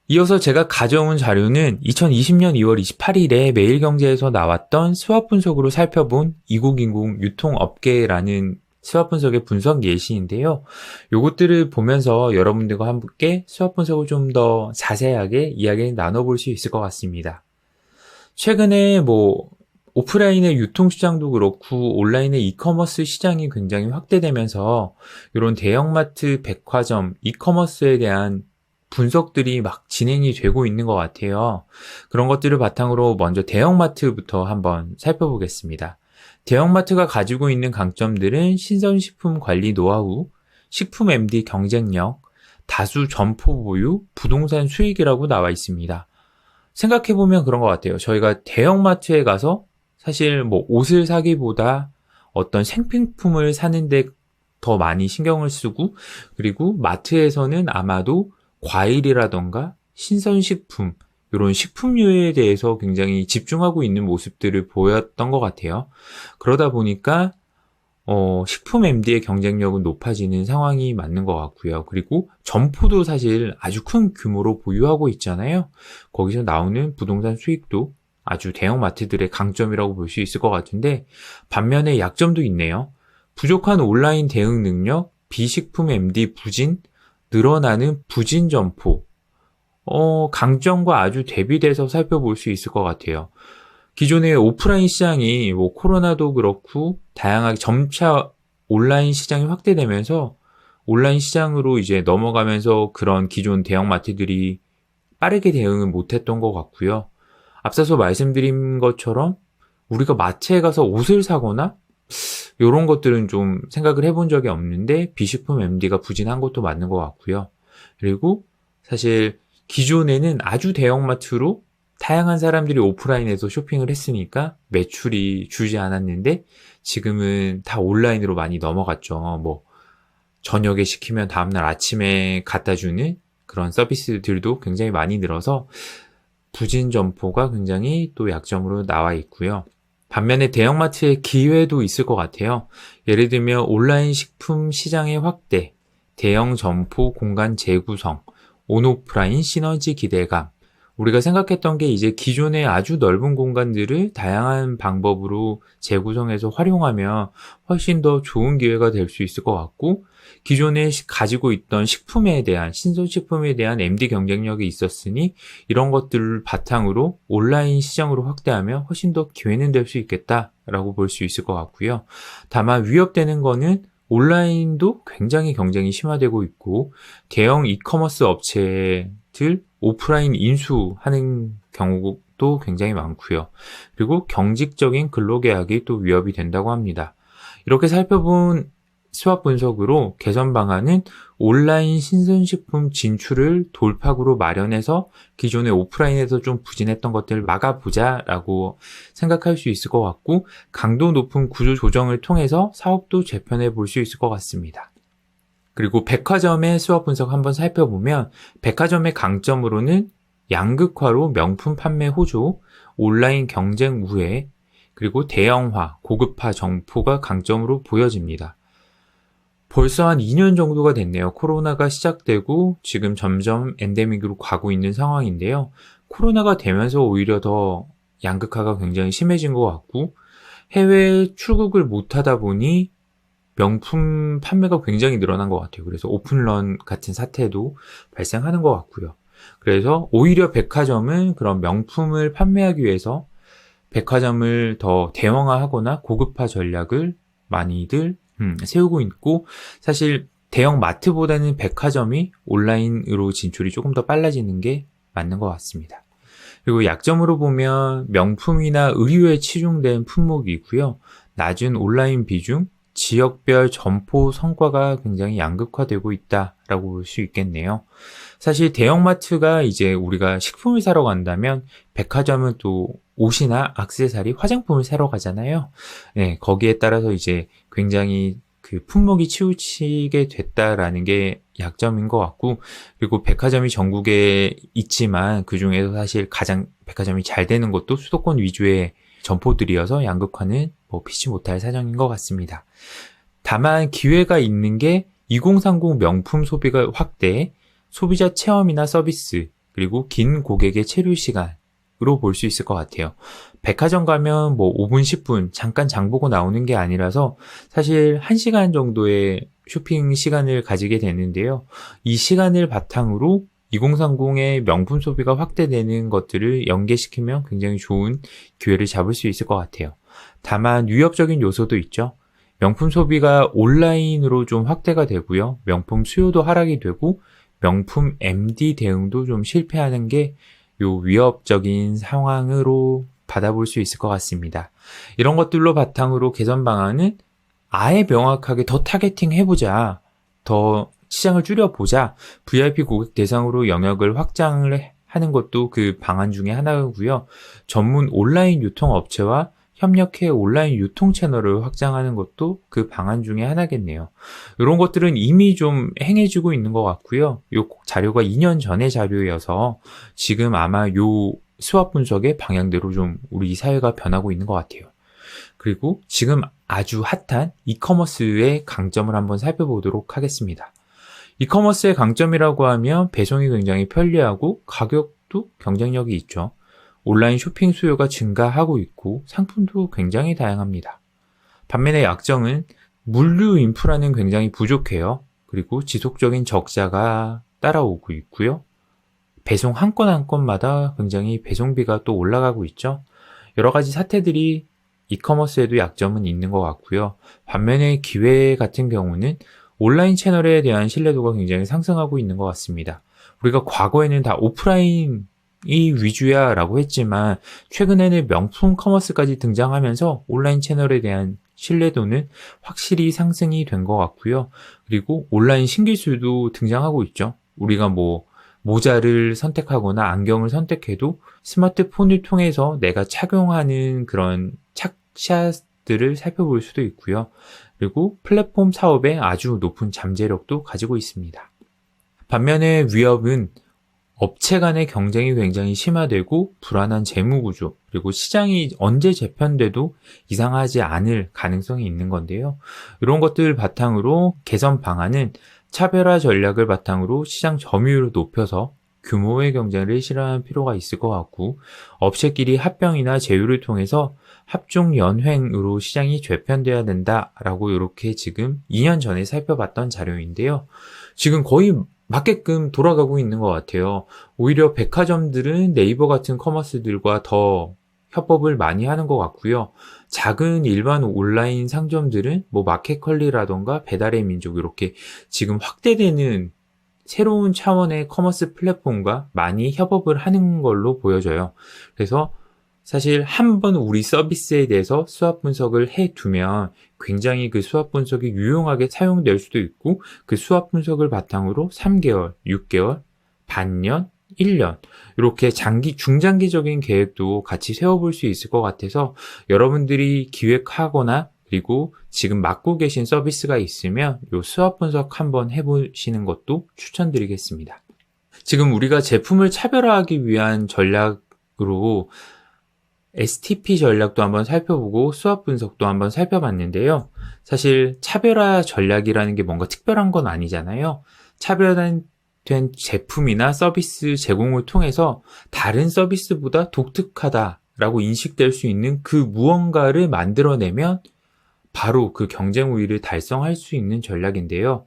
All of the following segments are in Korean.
이어서 제가 가져온 자료는 2020년 2월 28일에 매일경제에서 나왔던 스왑 분석으로 살펴본 2020 유통업계라는 스왑 분석의 분석 예시인데요. 요것들을 보면서 여러분들과 함께 스왑 분석을 좀 더 자세하게 이야기를 나눠볼 수 있을 것 같습니다. 최근에 오프라인의 유통시장도 그렇고 온라인의 이커머스 시장이 굉장히 확대되면서 이런 대형마트, 백화점, 이커머스에 대한 분석들이 막 진행이 되고 있는 것 같아요. 그런 것들을 바탕으로 먼저 대형마트부터 한번 살펴보겠습니다. 대형마트가 가지고 있는 강점들은 신선식품 관리 노하우, 식품 MD 경쟁력, 다수 점포 보유, 부동산 수익이라고 나와 있습니다. 생각해보면 그런 것 같아요. 저희가 대형마트에 가서 사실 옷을 사기보다 어떤 생필품을 사는데 더 많이 신경을 쓰고, 그리고 마트에서는 아마도 과일이라던가 신선식품, 이런 식품류에 대해서 굉장히 집중하고 있는 모습들을 보였던 것 같아요. 그러다 보니까 식품 MD의 경쟁력은 높아지는 상황이 맞는 것 같고요. 그리고 점포도 사실 아주 큰 규모로 보유하고 있잖아요. 거기서 나오는 부동산 수익도 아주 대형마트들의 강점이라고 볼 수 있을 것 같은데, 반면에 약점도 있네요. 부족한 온라인 대응 능력, 비식품 MD 부진, 늘어나는 부진 점포. 강점과 아주 대비돼서 살펴볼 수 있을 것 같아요. 기존의 오프라인 시장이 코로나도 그렇고 다양하게 점차 온라인 시장이 확대되면서 온라인 시장으로 이제 넘어가면서 그런 기존 대형마트들이 빠르게 대응을 못했던 것 같고요. 앞서서 말씀드린 것처럼 우리가 마트에 가서 옷을 사거나 이런 것들은 좀 생각을 해본 적이 없는데 비식품 MD가 부진한 것도 맞는 것 같고요. 그리고 사실 기존에는 아주 대형마트로 다양한 사람들이 오프라인에서 쇼핑을 했으니까 매출이 줄지 않았는데 지금은 다 온라인으로 많이 넘어갔죠. 저녁에 시키면 다음날 아침에 갖다 주는 그런 서비스들도 굉장히 많이 늘어서 부진 점포가 굉장히 또 약점으로 나와 있고요. 반면에 대형마트의 기회도 있을 것 같아요. 예를 들면 온라인 식품 시장의 확대, 대형 점포 공간 재구성, 온오프라인 시너지 기대감. 우리가 생각했던 게 이제 기존의 아주 넓은 공간들을 다양한 방법으로 재구성해서 활용하면 훨씬 더 좋은 기회가 될 수 있을 것 같고, 기존에 가지고 있던 식품에 대한, 신선식품에 대한 MD 경쟁력이 있었으니 이런 것들을 바탕으로 온라인 시장으로 확대하면 훨씬 더 기회는 될 수 있겠다라고 볼 수 있을 것 같고요. 다만 위협되는 거는 온라인도 굉장히 경쟁이 심화되고 있고, 대형 이커머스 업체들 오프라인 인수하는 경우도 굉장히 많고요. 그리고 경직적인 근로계약이 또 위협이 된다고 합니다. 이렇게 살펴본 스왑 분석으로 개선 방안은 온라인 신선식품 진출을 돌파구로 마련해서 기존의 오프라인에서 좀 부진했던 것들을 막아보자라고 생각할 수 있을 것 같고, 강도 높은 구조 조정을 통해서 사업도 재편해 볼 수 있을 것 같습니다. 그리고 백화점의 스왑 분석 한번 살펴보면 백화점의 강점으로는 양극화로 명품 판매 호조, 온라인 경쟁 우회, 그리고 대형화, 고급화 점포가 강점으로 보여집니다. 벌써 한 2년 정도가 됐네요. 코로나가 시작되고 지금 점점 엔데믹으로 가고 있는 상황인데요. 코로나가 되면서 오히려 더 양극화가 굉장히 심해진 것 같고, 해외 출국을 못하다 보니 명품 판매가 굉장히 늘어난 것 같아요. 그래서 오픈런 같은 사태도 발생하는 것 같고요. 그래서 오히려 백화점은 그런 명품을 판매하기 위해서 백화점을 더 대형화하거나 고급화 전략을 많이들 세우고 있고, 사실 대형 마트보다는 백화점이 온라인으로 진출이 조금 더 빨라지는 게 맞는 것 같습니다. 그리고 약점으로 보면 명품이나 의류에 치중된 품목이고요. 낮은 온라인 비중, 지역별 점포 성과가 굉장히 양극화되고 있다라고 볼 수 있겠네요. 사실 대형마트가 이제 우리가 식품을 사러 간다면 백화점은 또 옷이나 액세서리, 화장품을 사러 가잖아요. 네, 거기에 따라서 이제 굉장히 그 품목이 치우치게 됐다라는 게 약점인 것 같고, 그리고 백화점이 전국에 있지만 그 중에서 사실 가장 백화점이 잘 되는 곳도 수도권 위주의 점포들이어서 양극화는 피치 못할 사정인 것 같습니다. 다만 기회가 있는 게 2030 명품 소비가 확대, 소비자 체험이나 서비스, 그리고 긴 고객의 체류 시간으로 볼 수 있을 것 같아요. 백화점 가면 뭐 5분, 10분 잠깐 장 보고 나오는 게 아니라서 사실 1시간 정도의 쇼핑 시간을 가지게 되는데요. 이 시간을 바탕으로 2030의 명품 소비가 확대되는 것들을 연계시키면 굉장히 좋은 기회를 잡을 수 있을 것 같아요. 다만 위협적인 요소도 있죠. 명품 소비가 온라인으로 좀 확대가 되고요. 명품 수요도 하락이 되고 명품 MD 대응도 좀 실패하는 게 요 위협적인 상황으로 받아볼 수 있을 것 같습니다. 이런 것들로 바탕으로 개선 방안은 아예 명확하게 더 타겟팅 해보자. 더 시장을 줄여보자. VIP 고객 대상으로 영역을 확장을 하는 것도 그 방안 중에 하나고요. 전문 온라인 유통업체와 협력해 온라인 유통 채널을 확장하는 것도 그 방안 중에 하나겠네요. 이런 것들은 이미 좀 행해지고 있는 것 같고요. 이 자료가 2년 전의 자료여서 지금 아마 요 수합 분석의 방향대로 좀 우리 사회가 변하고 있는 것 같아요. 그리고 지금 아주 핫한 이커머스의 강점을 한번 살펴보도록 하겠습니다. 이커머스의 강점이라고 하면 배송이 굉장히 편리하고 가격도 경쟁력이 있죠. 온라인 쇼핑 수요가 증가하고 있고 상품도 굉장히 다양합니다. 반면에 약점은 물류 인프라는 굉장히 부족해요. 그리고 지속적인 적자가 따라오고 있고요. 배송 한 건 한 건마다 굉장히 배송비가 또 올라가고 있죠. 여러 가지 사태들이 이커머스에도 약점은 있는 것 같고요. 반면에 기회 같은 경우는 온라인 채널에 대한 신뢰도가 굉장히 상승하고 있는 것 같습니다. 우리가 과거에는 다 오프라인이 위주야 라고 했지만 최근에는 명품 커머스까지 등장하면서 온라인 채널에 대한 신뢰도는 확실히 상승이 된 것 같고요. 그리고 온라인 신기술도 등장하고 있죠. 우리가 뭐 모자를 선택하거나 안경을 선택해도 스마트폰을 통해서 내가 착용하는 그런 착샷들을 살펴볼 수도 있고요. 그리고 플랫폼 사업에 아주 높은 잠재력도 가지고 있습니다. 반면에 위협은 업체 간의 경쟁이 굉장히 심화되고 불안한 재무구조, 그리고 시장이 언제 재편돼도 이상하지 않을 가능성이 있는 건데요. 이런 것들 바탕으로 개선 방안은 차별화 전략을 바탕으로 시장 점유율을 높여서 규모의 경쟁을 실현할 필요가 있을 것 같고, 업체끼리 합병이나 제휴를 통해서 합종 연횡으로 시장이 재편돼야 된다라고 이렇게 지금 2년 전에 살펴봤던 자료인데요. 지금 거의 맞게끔 돌아가고 있는 것 같아요. 오히려 백화점들은 네이버 같은 커머스들과 더 협업을 많이 하는 것 같고요. 작은 일반 온라인 상점들은 뭐 마켓컬리라던가 배달의 민족 이렇게 지금 확대되는 새로운 차원의 커머스 플랫폼과 많이 협업을 하는 걸로 보여져요. 그래서 사실 한번 우리 서비스에 대해서 수합 분석을 해두면 굉장히 그 수합 분석이 유용하게 사용될 수도 있고, 그 수합 분석을 바탕으로 3개월, 6개월, 반년, 1년 이렇게 중장기적인 계획도 같이 세워볼 수 있을 것 같아서 여러분들이 기획하거나 그리고 지금 맡고 계신 서비스가 있으면 이 수합 분석 한번 해보시는 것도 추천드리겠습니다. 지금 우리가 제품을 차별화하기 위한 전략으로 STP 전략도 한번 살펴보고 수합 분석도 한번 살펴봤는데요. 사실 차별화 전략이라는 게 뭔가 특별한 건 아니잖아요. 차별화된 제품이나 서비스 제공을 통해서 다른 서비스보다 독특하다라고 인식될 수 있는 그 무언가를 만들어내면 바로 그 경쟁 우위를 달성할 수 있는 전략인데요.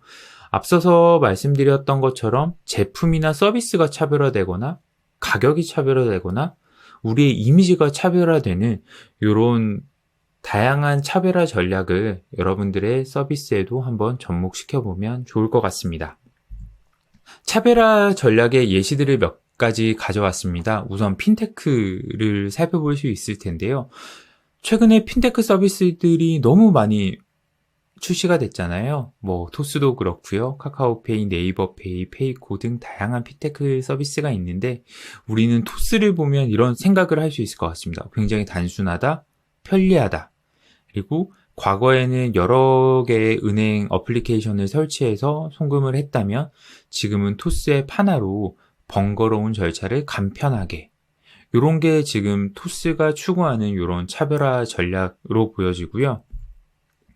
앞서서 말씀드렸던 것처럼 제품이나 서비스가 차별화되거나 가격이 차별화되거나 우리의 이미지가 차별화되는 이런 다양한 차별화 전략을 여러분들의 서비스에도 한번 접목시켜보면 좋을 것 같습니다. 차별화 전략의 예시들을 몇 가지 가져왔습니다. 우선 핀테크를 살펴볼 수 있을 텐데요. 최근에 핀테크 서비스들이 너무 많이 출시가 됐잖아요. 뭐 토스도 그렇고요. 카카오페이, 네이버페이, 페이코 등 다양한 핀테크 서비스가 있는데 우리는 토스를 보면 이런 생각을 할 수 있을 것 같습니다. 굉장히 단순하다, 편리하다. 그리고 과거에는 여러 개의 은행 어플리케이션을 설치해서 송금을 했다면 지금은 토스의 하나로 번거로운 절차를 간편하게, 이런 게 지금 토스가 추구하는 이런 차별화 전략으로 보여지고요.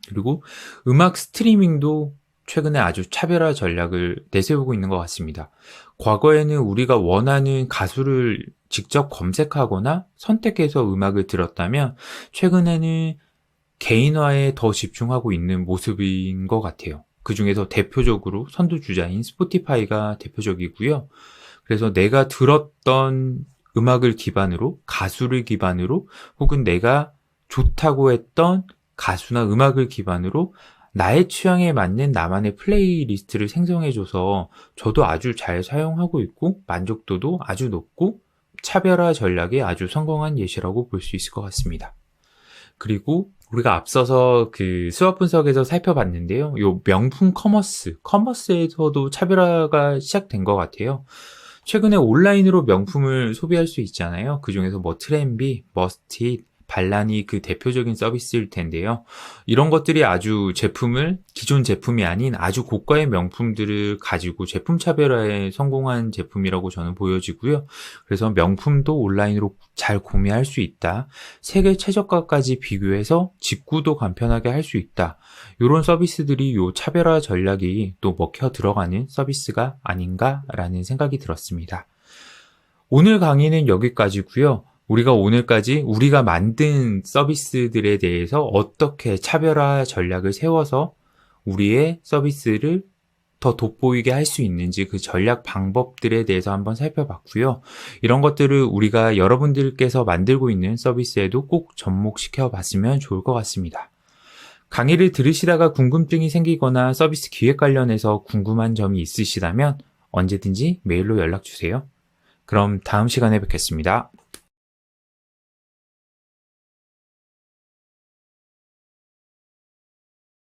그리고 음악 스트리밍도 최근에 아주 차별화 전략을 내세우고 있는 것 같습니다. 과거에는 우리가 원하는 가수를 직접 검색하거나 선택해서 음악을 들었다면 최근에는 개인화에 더 집중하고 있는 모습인 것 같아요. 그 중에서 대표적으로 선두주자인 스포티파이가 대표적이고요. 그래서 내가 들었던 음악을 기반으로, 가수를 기반으로, 혹은 내가 좋다고 했던 가수나 음악을 기반으로 나의 취향에 맞는 나만의 플레이리스트를 생성해줘서 저도 아주 잘 사용하고 있고 만족도도 아주 높고 차별화 전략에 아주 성공한 예시라고 볼 수 있을 것 같습니다. 그리고 우리가 앞서서 그 수업 분석에서 살펴봤는데요. 요 명품 커머스에서도 차별화가 시작된 것 같아요. 최근에 온라인으로 명품을 소비할 수 있잖아요. 그 중에서 뭐 트렌비, 머스킷, 발란이 그 대표적인 서비스일 텐데요. 이런 것들이 아주 기존 제품이 아닌 아주 고가의 명품들을 가지고 제품 차별화에 성공한 제품이라고 저는 보여지고요. 그래서 명품도 온라인으로 잘 구매할 수 있다. 세계 최저가까지 비교해서 직구도 간편하게 할 수 있다. 이런 서비스들이 요 차별화 전략이 또 먹혀 들어가는 서비스가 아닌가라는 생각이 들었습니다. 오늘 강의는 여기까지고요. 우리가 오늘까지 우리가 만든 서비스들에 대해서 어떻게 차별화 전략을 세워서 우리의 서비스를 더 돋보이게 할 수 있는지 그 전략 방법들에 대해서 한번 살펴봤고요. 이런 것들을 우리가 여러분들께서 만들고 있는 서비스에도 꼭 접목시켜 봤으면 좋을 것 같습니다. 강의를 들으시다가 궁금증이 생기거나 서비스 기획 관련해서 궁금한 점이 있으시다면 언제든지 메일로 연락 주세요. 그럼 다음 시간에 뵙겠습니다.